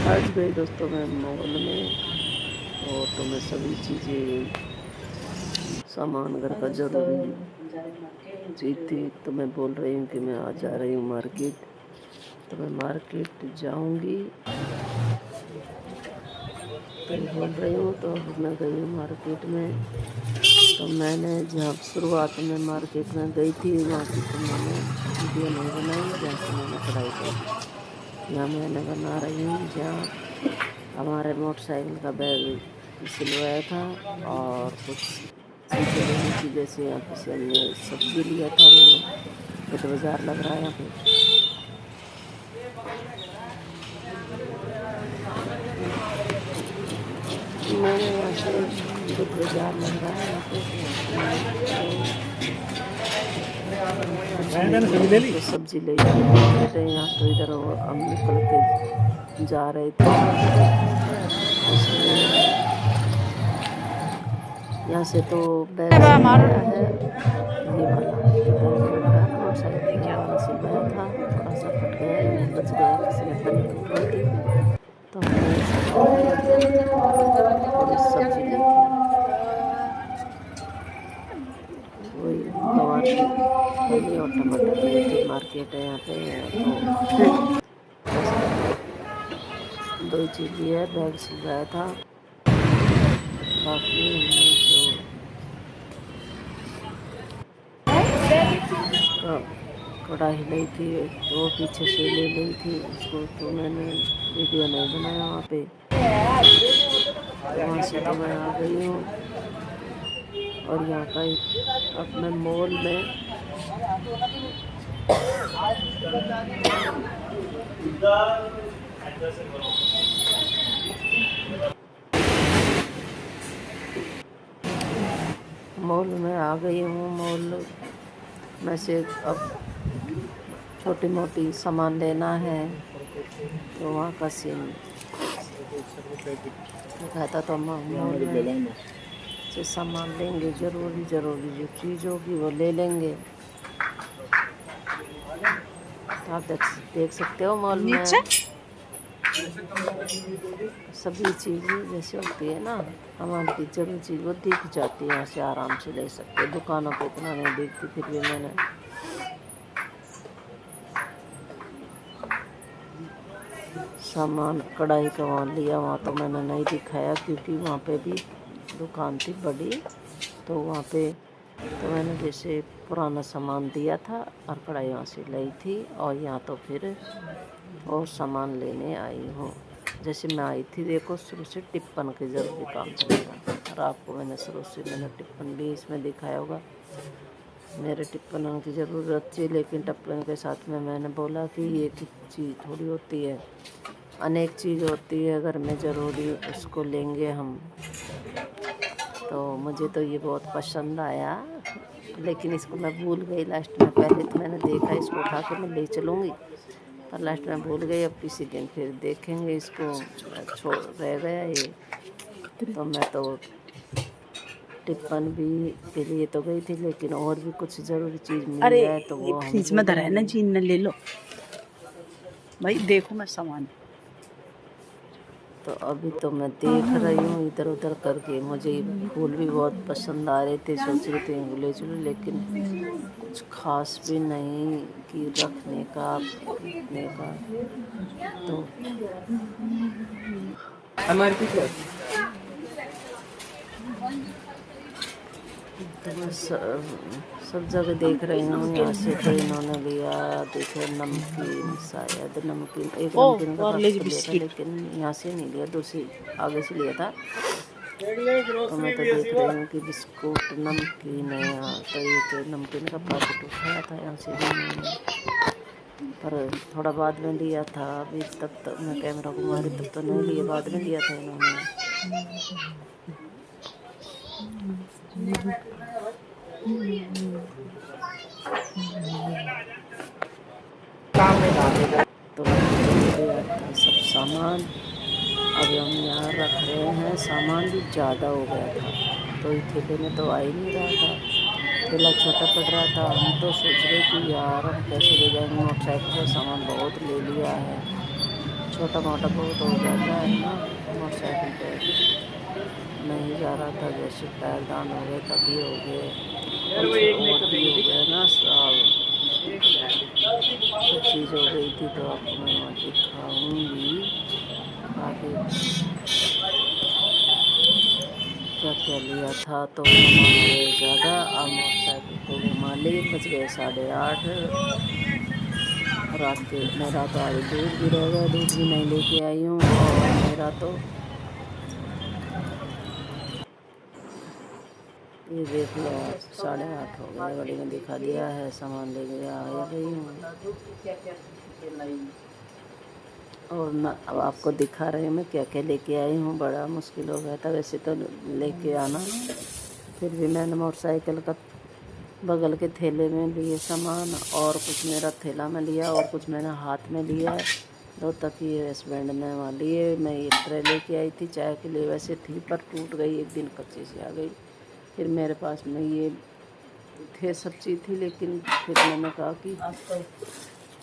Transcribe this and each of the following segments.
आज गई दोस्तों मैं मॉल में, और तो मैं सभी चीज़ें सामान घर का ज़रूरी चीज़ थी, तो मैं बोल रही हूँ कि मैं आज जा रही हूँ मार्केट। तो मैं मार्केट जाऊँगी, तो बोल रही हूँ। तो मैं गई हूँ मार्केट में। तो मैंने जब शुरुआत में मार्केट में गई थी, वहाँ की तो मैंने वीडियो नहीं बनाई जहाँ से मैंने कढ़ाई करी। यहाँ मैंने बना रही हूँ जहाँ हमारे मोटरसाइकिल का बैग सिलवाया था, और कुछ चीज़ें लेनी थी। जैसे यहाँ पे से हमने सब्जी लिया था, मैंने बुध बाज़ार लग रहा है यहाँ पे। मैंने यहाँ से बुध बाज़ार लग रहा है यहाँ पे, तो मैंने तो सब्जी ले ली। यहाँ तो इधर हम निकल के जा रहे थे, इसलिए यहाँ से तो बैग सिलवाया है। ये वाला बैग लगा है मोटरसाइकिल का, वाला सिलवाया था। थोड़ा सा फट गया, यूँ बच गया, किसी में पन्नी टूट गई थी, तो हमने थोड़ी सब्जी ली थी। वही गवार की फली और टमाटर लिए थे। मार्केट है यहाँ पे, तो दो ही चीज़ ली है। बैग सिलवाया था, बाकी हमने जो कढ़ाई ली थी वो पीछे से ले ली थी उसको, तो मैंने वीडियो नहीं बनाया वहाँ पे। वहाँ से तो मैं आ गई हूँ, और यहाँ का अब मैं मॉल में आ गई हूँ। मॉल में से अब छोटी मोटी सामान लेना है, तो वहाँ का सीन दिखाता। तो मॉल में से सामान लेंगे, ज़रूरी जो चीज़ होगी वो ले लेंगे। तो आप देख सकते हो मॉल में सभी चीज़ें जैसे होती है ना, हमारी की जरूरी चीज़ वो दिख जाती है, यहाँ से आराम से ले सकते। दुकानों पे इतना नहीं दिखती, फिर भी मैंने सामान कढ़ाई का वहाँ लिया। वहाँ तो मैंने नहीं दिखाया, क्योंकि वहाँ पे भी दुकान थी बड़ी, तो वहाँ पे तो मैंने जैसे पुराना सामान दिया था और कढ़ाई वहाँ से ली थी। और यहाँ तो फिर और सामान लेने आई हूँ। जैसे मैं आई थी, देखो शुरू से टिप्पन के ज़रूरी काम चलेगा, और आपको मैंने शुरू से टिप्पन भी इसमें दिखाया होगा। मेरे टिप्पनों की ज़रूरत थी, लेकिन टिप्पन के साथ में मैंने बोला कि ये कुछ चीज़ थोड़ी होती है, अनेक चीज़ होती है घर में ज़रूरी, उसको लेंगे हम। तो मुझे तो ये बहुत पसंद आया, लेकिन इसको मैं भूल गई लास्ट में। पहले तो मैंने देखा इसको उठा के मैं ले चलूँगी, पर लास्ट में भूल गई। अब किसी दिन फिर देखेंगे इसको, छोड़ रह गया ये। तो मैं तो टिप्पन भी के लिए तो गई थी, लेकिन और भी कुछ ज़रूरी चीज़ मिल जाए तो वो फ्रिज में धरा है ना जी, न ले लो भाई, देखो मैं सामान। तो अभी तो मैं देख रही हूँ इधर उधर करके। मुझे फूल भी बहुत पसंद आ रहे थे, सोच रही थी ले चलो, लेकिन कुछ खास भी नहीं कि रखने का फेंकने का। तो मैं सब जगह देख रही हूँ। यहाँ से तो इन्होंने लिया, देखे नमकीन, शायद नमकीन, एक नमकीन का पैकेट लिया था, लेकिन यहाँ से नहीं लिया, दूसरी आगे से लिया था। तो मैं तो देख रही हूँ कि बिस्कुट नमकीन है यहाँ। तो एक नमकीन का पैकेट उठाया था यहाँ से भी मैंने, पर थोड़ा बाद में लिया था। अभी तक मैं कैमरा घुमा रही तब तो नहीं लिया, बाद में लिया था इन्होंने। तो सब सामान अभी हम यहाँ रख रहे हैं। सामान भी ज़्यादा हो गया था, तो इस ठेले में तो आ ही नहीं रहा था, ठेला छोटा पड़ रहा था। हम तो सोच रहे कि यार हम कैसे ले जाएंगे, मोटरसाइकिल का सामान बहुत ले लिया है। छोटा मोटा बहुत हो जाता है ना, मोटरसाइकिल पे नहीं जा रहा था। जैसे पैरदान हो गए, तभी हो गए, कुछ और भी हो गया ना, सब चीज़ हो गई थी। तो आपको मैं वहाँ दिखाऊंगी आगे क्या क्या लिया था। तो सामान हो गए ज़्यादा। अब मोटरसाइकिल को घुमा ली, बज गए 8:30। रात के मेरा तो आज दूध भी रह गया, दूध भी नहीं लेके आई हूँ। और मेरा तो ये देख लो आप, 8:30 हो गया, घड़ी में दिखा दिया है। सामान लेके आ गई हूँ और मैं अब आपको दिखा रही हूँ मैं क्या क्या लेके आई हूँ। बड़ा मुश्किल हो गया था वैसे तो लेके आना, फिर भी मैंने मोटरसाइकिल का बगल के थैले में लिए सामान, और कुछ मेरा थैला में लिया, और कुछ मैंने हाथ में लिया है। 2 तकिए हस्बैंड ने वहाँ लिए। मैं ये ट्रे लेके आई थी चाय के लिए, वैसे थी पर टूट गई, एक दिन कच्ची सी आ गई। फिर मेरे पास में ये थे सब चीज़ थी, लेकिन फिर मैंने कहा कि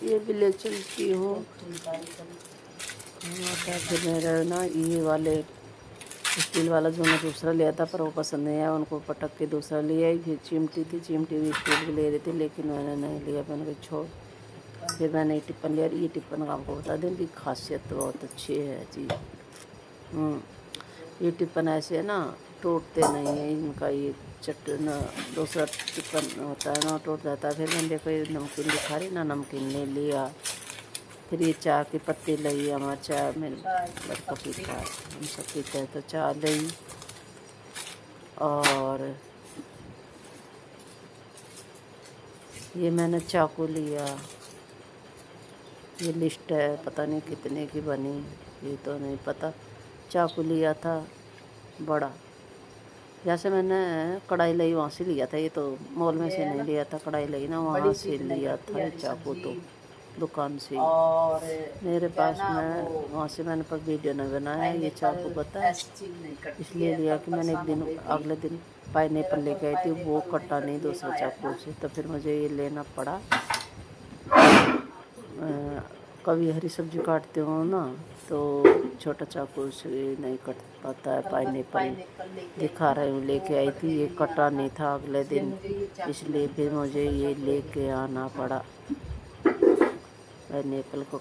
ये भी ले चलती हूँ। फिर मेरा ना ये वाले स्टील वाला जो मैं दूसरा लिया था, पर वो पसंद नहीं आया उनको, पटक के दूसरा लिया ही। फिर चिमटी थी, चिमटी भी स्टील की ले रही थी, लेकिन मैंने नहीं लिया, मैंने कहा छोड़। फिर मैंने ये टिप्पन लिया। ये टिप्पन का आपको बता दें, इनकी खासियत तो बहुत अच्छी है चीज़। ये टिप्पन ऐसे है ना, टूटते नहीं है इनका। ये चटना दूसरा टिप्पन होता है ना, टूट जाता है। फिर मैंने देखो ये नमकीन दिखा रही ना, नमकीन ले लिया। फिर ये चाय की पत्ती ली, हमारा चाय में लड़का पीता है, हम सब पीते हैं, तो चाय ली। और ये मैंने चाकू लिया। ये लिस्ट है, पता नहीं कितने की बनी, ये तो नहीं पता। चाकू लिया था बड़ा, जैसे मैंने कढ़ाई ली वहाँ से लिया था। ये तो मॉल में से नहीं लिया था, कढ़ाई ली ना वहाँ से लिया था ये चाकू, तो दुकान से। और मेरे पास में वहाँ से मैंने पर वीडियो नहीं बनाया। ये चाकू पता है इसलिए लिया कि मैंने एक दिन अगले दिन पाइनएप्पल लेके आई थी, वो कटा नहीं दूसरे चाकू से, तो फिर मुझे ये लेना पड़ा। कभी हरी सब्जी काटते हो ना, तो छोटा चाकू से नहीं कट पाता है। पाइनएप्पल दिखा रही हूँ, लेके आई थी, ये कटा नहीं था अगले दिन, इसलिए फिर मुझे ये लेके आना पड़ा। पाइनएप्पल को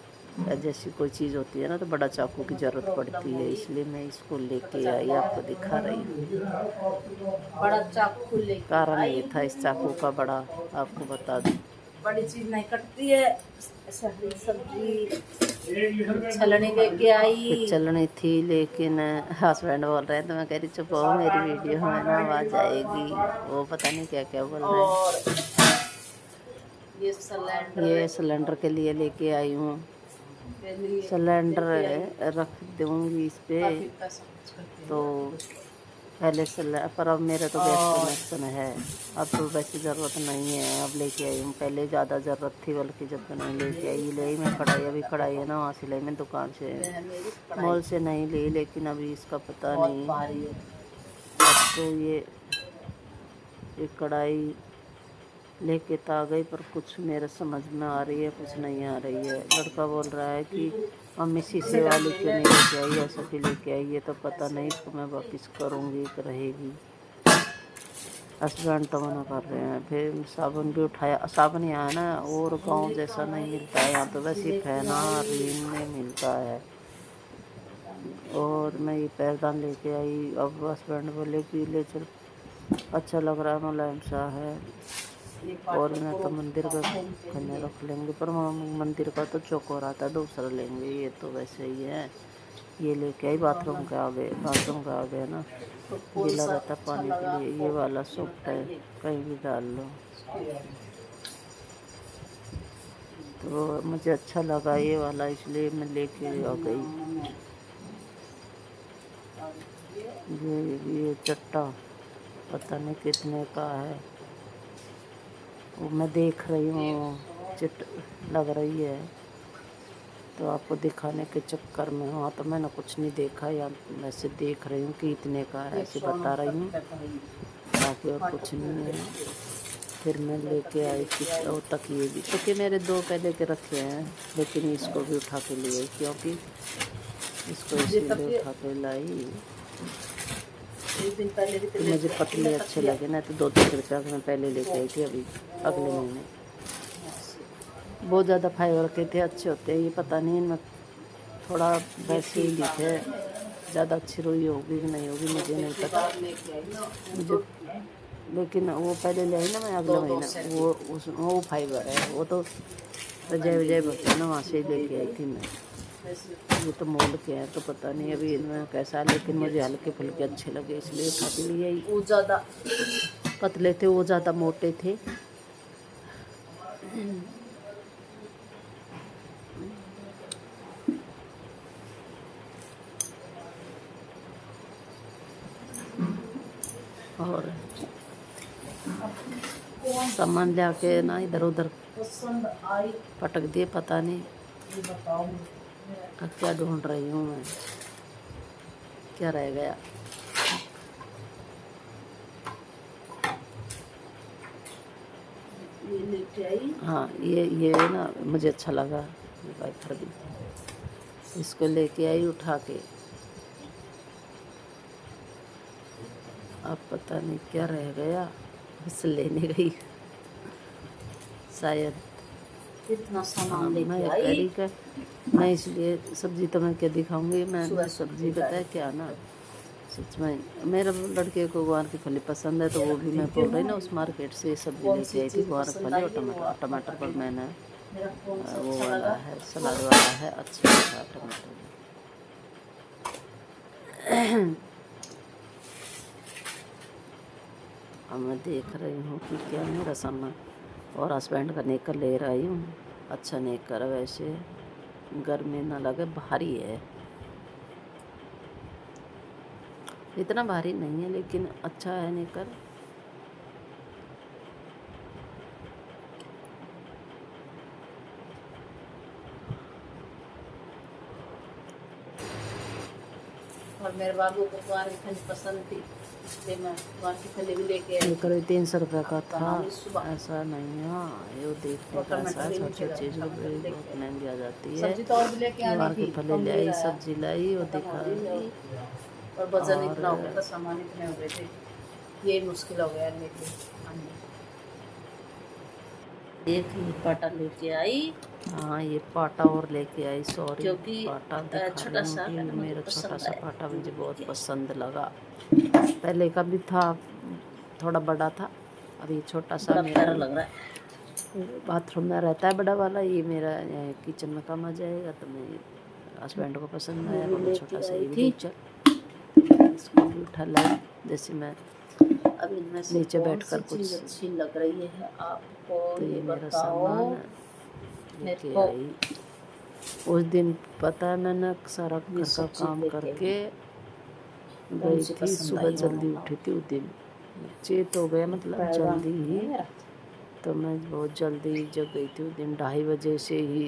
जैसी कोई चीज़ होती है ना, तो बड़ा चाकू की ज़रूरत पड़ती है, इसलिए मैं इसको लेके आई, आपको दिखा रही हूँ। बड़ा चाकू लेके कारण ये था इस चाकू का बड़ा, आपको बता दूँ। बड़ी चीज नहीं कटती है। सब्जी छलनी लेके आई, चलनी थी, लेकिन हस्बैंड बोल रहे हैं, तो मैं कह रही चुप हो, मेरी वीडियो में ना आवाज़ आएगी। वो पता नहीं क्या क्या बोल रहे हैं। ये सिलेंडर के लिए लेके आई हूँ। सिलेंडर रख दूँगी इस पे, तो पहले सिलेंडर पर अब मेरा तो गैस कनेक्शन है, अब तो वैसे ज़रूरत नहीं है। अब लेके आई हूँ, पहले ज़्यादा ज़रूरत थी, बल्कि जब नहीं लेके आई। ले मैं कढ़ाई, अभी कढ़ाई है ना वहाँ से लाई मैं दुकान से, मॉल से नहीं ली, लेकिन अभी इसका पता नहीं। अब तो ये कढ़ाई लेके तो आ गई, पर कुछ मेरे समझ में आ रही है, कुछ नहीं आ रही है। लड़का बोल रहा है कि मम्मी शीशे वाली क्यों नहीं लेके आई, ऐसा क्यों लेके आई, ये तो पता नहीं, इसको मैं वापस करूँगी कि रहेगी। हस्बैंड तो मना कर रहे हैं। फिर साबुन भी उठाया, साबुन यहाँ ना और गांव जैसा नहीं मिलता है, यहाँ तो वैसे फैना रीन में मिलता है। और मैं ये पैरदान लेके आई। अब हस्बैंड बोले कि ले चल, अच्छा लग रहा है, मुलायम सा है। और मैं तो मंदिर का खन्ने रख लेंगे, पर मंदिर का तो चौकोर आता है, दूसरा लेंगे। ये तो वैसे ही है। ये लेके आई, बाथरूम के आगे ना गीला रहता पानी के लिए, ये वाला सॉफ्ट है, कहीं भी डाल लो। तो मुझे अच्छा लगा ये वाला, इसलिए मैं लेके आ गई। ये चट्टा पता नहीं कितने का है, वो मैं देख रही हूँ, चिट लग रही है, तो आपको दिखाने के चक्कर में। वहाँ तो मैंने कुछ नहीं देखा, या वैसे देख रही हूँ कि इतने का है, ऐसे बता रही हूँ, बाकी और कुछ नहीं है। फिर मैं लेके आई वो तकिए भी। तकिए मेरे 2 पहले के रखे हैं, लेकिन इसको भी उठा के ले आई क्योंकि इसको इसीलिए उठा के लाई। एक दिन पहले भी तो मुझे पतले अच्छे लगे ना, तो 2-3 रुपया मैं पहले लेके आई थी, अभी अगले महीने। बहुत ज़्यादा फाइबर के थे, अच्छे होते हैं ये, पता नहीं इनमें थोड़ा वैसे ही थे। ज़्यादा अच्छी रुई होगी कि नहीं होगी मुझे नहीं पता मुझे, लेकिन वो पहले ले आई ना मैं अगले महीना, वो फाइबर है, वो तो रजाई वजाई भरते हैं ना, वहाँ से ही लेके आई थी मैं। ये तो मोल के हैं तो पता नहीं अभी इनमें कैसा है, लेकिन मुझे हल्के फुल्के अच्छे लगे इसलिए उठा के लिए आई। वो ज़्यादा पतले थे, वो ज़्यादा मोटे थे। और सामान ले आके ना इधर उधर पसंद आई, पटक दिए, पता नहीं ये बताओ अब क्या ढूंढ रही हूँ मैं, क्या रह गया। ये लेके आई। हाँ ये ना मुझे अच्छा लगा, ये वाइफर भी, इसको लेके आई उठा के। अब पता नहीं क्या रह गया, बस लेने गई शायद। इतना सामान मैं लेके आई। करी का मैं, इसलिए सब्जी तो मैं क्या दिखाऊंगी मैं, सब्जी पता है क्या ना, सच में मेरे लड़के को गुआर की फली पसंद है, तो वो भी मैं बोल रही ना उस मार्केट से सब्जी लेके आई थी, गुआर की फली और टमाटर। टमाटर पर मैंने मेरा कौन सा वो अच्छा वाला लगा? है, सलाद वाला है, अच्छा लगा टमाटर। अब मैं देख रही हूँ कि क्या मेरा सामान, और हस्बैंड का नेकर ले रही हूँ, अच्छा नेकर है वैसे, गर्मी ना लगे, भारी है, इतना भारी नहीं है लेकिन अच्छा है नेकर। और मेरे बाबू को गुआर की फली पसंद थी, इसलिए मैं गुआर की फली भी लेके आई। ये करीब 300 रुपये का था, बनाऊंगी सुबह। ऐसा नहीं है। हाँ ये देखने का ऐसा है, छोटी छोटी चीज़ को भी बहुत महंगी आ जाती है। सब्जी तो और भी लेके आनी गुआर थी, की फली कम ले ले आई, आया। सब्जी लाई और खत्म हो दिखा। गई और वजन इतना हो गया था, सामान इतने हो गए थे, ये मुश्किल हो गया लेके आने। एक ही पाटा लेके आई। हाँ ये पाटा और लेके आई, सॉरी क्योंकि पाटा दिखा छोटा रही सा हूँ कि मुझे मेरा पसंद छोटा सा आया। पाटा मुझे बहुत पसंद लगा। पहले का भी था, थोड़ा बड़ा था, अब ये छोटा सा बड़ा मेरा प्यारा लग रहा है। बाथरूम में रहता है बड़ा वाला, ये मेरा किचन में काम आ जाएगा, तो मैं हस्बैंड को पसंद आया, मैं छोटा सा ये भी ले चल, इसको भी उठा लाई। जैसे मैं अब इनमें से नीचे कौन बैठकर सी चीज कुछ, अच्छी लग रही है आपको, तो ये मेरा बताओ। सामान लेके मेरे को आई। उस दिन पता है मैंने सारा घर का सब चीज़ काम लेके करके कौन गई सी थी, पसंद सुबह आई जल्दी वो उठी थी उस दिन, चेत हो गया मतलब पैगाम जल्दी ही, है मेरा। तो मैं बहुत जल्दी जग गई थी उस दिन, 2:30 बजे से ही